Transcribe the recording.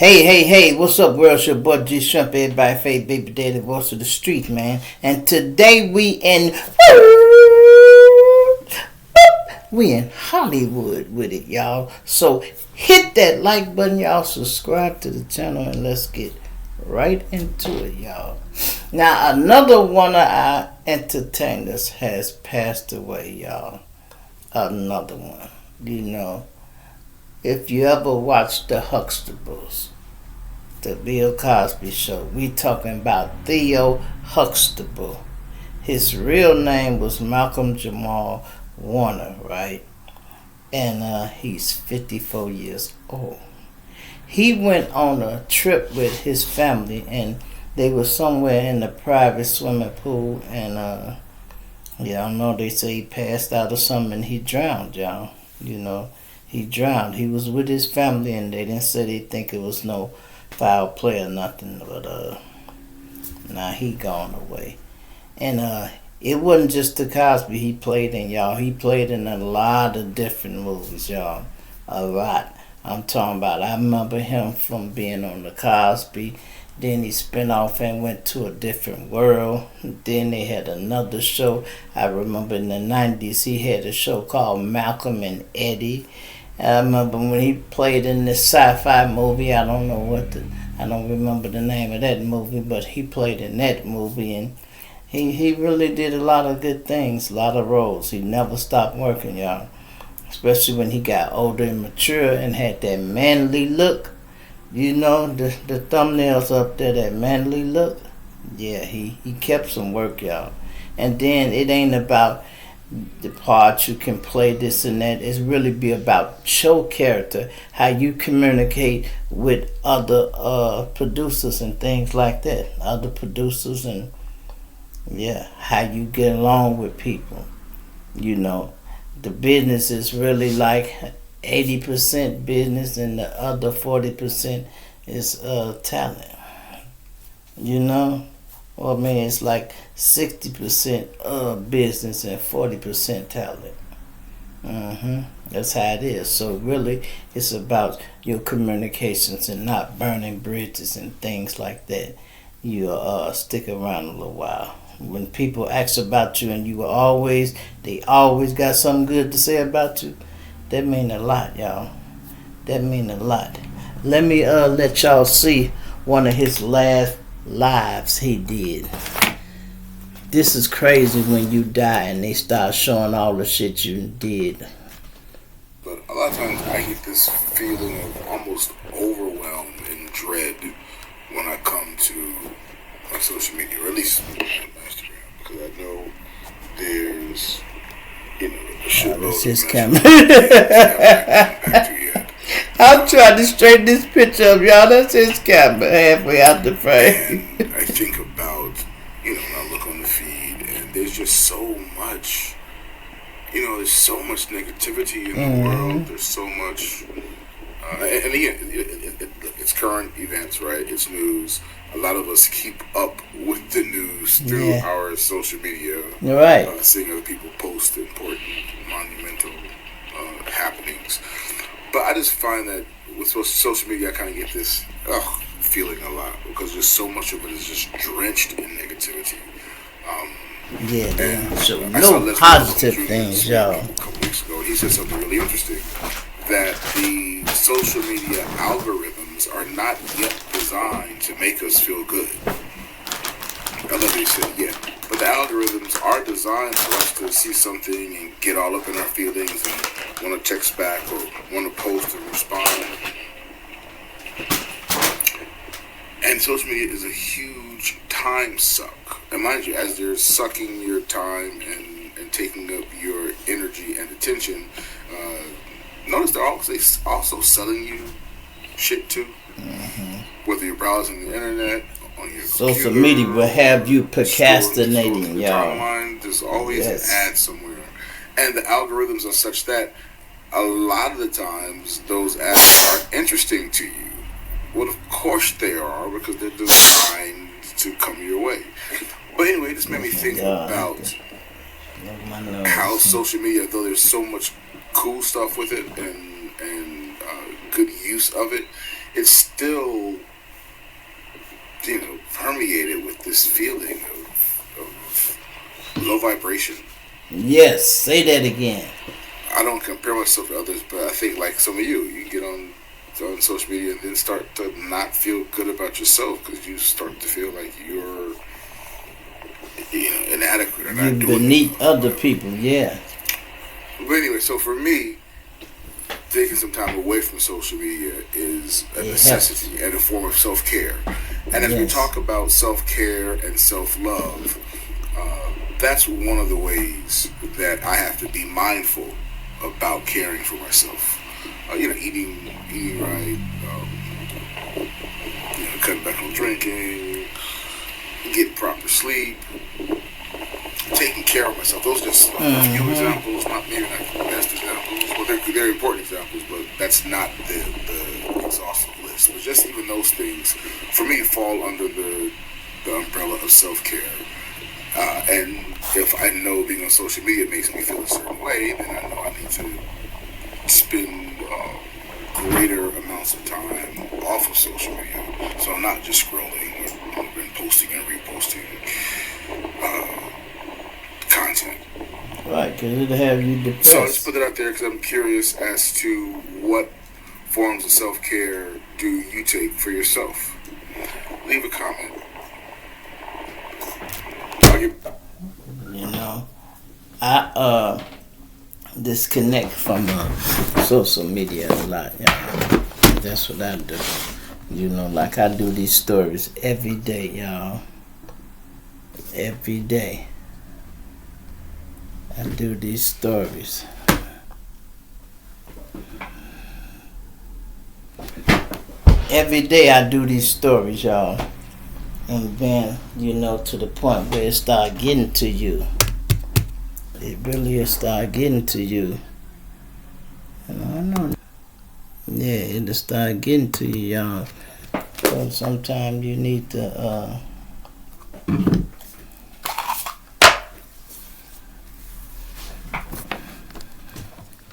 Hey, what's up, world? It's your boy G Shrimp, everybody, Faith, Baby Daddy, voice of the street, man. And today we in Hollywood with it, y'all. So hit that like button, y'all. Subscribe to the channel, and let's get right into it, y'all. Now, another one of our entertainers has passed away, y'all. Another one. If you ever watched the Huxtables, the Bill Cosby show, we talking about Theo Huxtable. His real name was Malcolm Jamal Warner, right? And he's 54 years old. He went on a trip with his family, and they were somewhere in the private swimming pool, and y'all know they say he passed out or something, and he drowned, y'all. He drowned. He was with his family, and they didn't say they think it was no foul play or nothing, but now he gone away. And it wasn't just the Cosby he played in, y'all. He played in a lot of different movies, y'all. A lot. I'm talking about, I remember him from being on the Cosby. Then he spun off and went to a different world. Then they had another show. I remember in the 90s he had a show called Malcolm and Eddie. I remember when he played in this sci-fi movie. I don't remember the name of that movie, but he played in that movie, and he really did a lot of good things, a lot of roles. He never stopped working, y'all. Especially when he got older and mature and had that manly look. The thumbnails up there, that manly look. Yeah, he kept some work, y'all. And then it ain't about the parts you can play, this and that. It's really be about show character, how you communicate with other producers and things like that. Other producers, and how you get along with people. The business is really like 80% business, and the other 40% is talent. It's like 60% business and 40% talent. That's how it is. So really, it's about your communications and not burning bridges and things like that. You stick around a little while. When people ask about you and they always got something good to say about you, that mean a lot, y'all. That mean a lot. Let me let y'all see one of his last lives he did. This is crazy when you die and they start showing all the shit you did. But a lot of times I get this feeling of almost overwhelm and dread when I come to my social media, or at least on Instagram, because I know there's a shitload that's of his messages camera. I'm trying to straighten this picture up, y'all. That's his camera halfway out the frame. And I think about, when I look on the feed, and there's just so much, there's so much negativity in the world. There's so much, and again, it's current events, right? It's news. A lot of us keep up with the news through our social media. Right. Seeing other people post important, monumental happenings. But I just find that with social media, I kind of get this feeling a lot, because just so much of it is just drenched in negativity. So no positive things, y'all. A couple weeks ago, he said something really interesting, that the social media algorithms are not yet designed to make us feel good. I love he said but the algorithms are designed for us to see something and get all up in our feelings and want to text back or want to post and respond. And social media is a huge time suck. And mind you, as they're sucking your time and taking up your energy and attention, notice they're also selling you shit too. Whether you're browsing the internet, on your social media will have you procrastinating, y'all. Timeline, there's always an ad somewhere. And the algorithms are such that a lot of the times those ads are interesting to you. Well, of course they are, because they're designed to come your way. But anyway, this made me think about how social media, though there's so much cool stuff with it and good use of it, it's still, permeated with this feeling of low vibration. Yes, say that again. I don't compare myself to others, but I think like some of you get on social media and then start to not feel good about yourself because you start to feel like you're inadequate or not You're doing beneath enough. other people, yeah. But anyway, so for me, taking some time away from social media is a necessity and a form of self-care. And as we talk about self-care and self-love, that's one of the ways that I have to be mindful about caring for myself. Eating right, cutting back on drinking, getting proper sleep, taking care of myself. Those are just a few examples, maybe not the best examples. Well, they're important examples, but that's not the exhaustive list. But just even those things, for me, fall under the umbrella of self-care. And if I know being on social media makes me feel a certain way, then I know I need to spend greater amounts of time off of social media. So I'm not just scrolling and posting and reposting content. Right, because it'll have you depressed. So I just put it out there because I'm curious as to what forms of self-care do you take for yourself. Leave a comment. I disconnect from social media a lot. That's what I do. Like I do these stories every day, y'all. Every day. I do these stories. Every day I do these stories, y'all. And then, to the point where it start getting to you. It really start getting to you. And I know. Yeah, it'll start getting to you, y'all. So sometimes you need to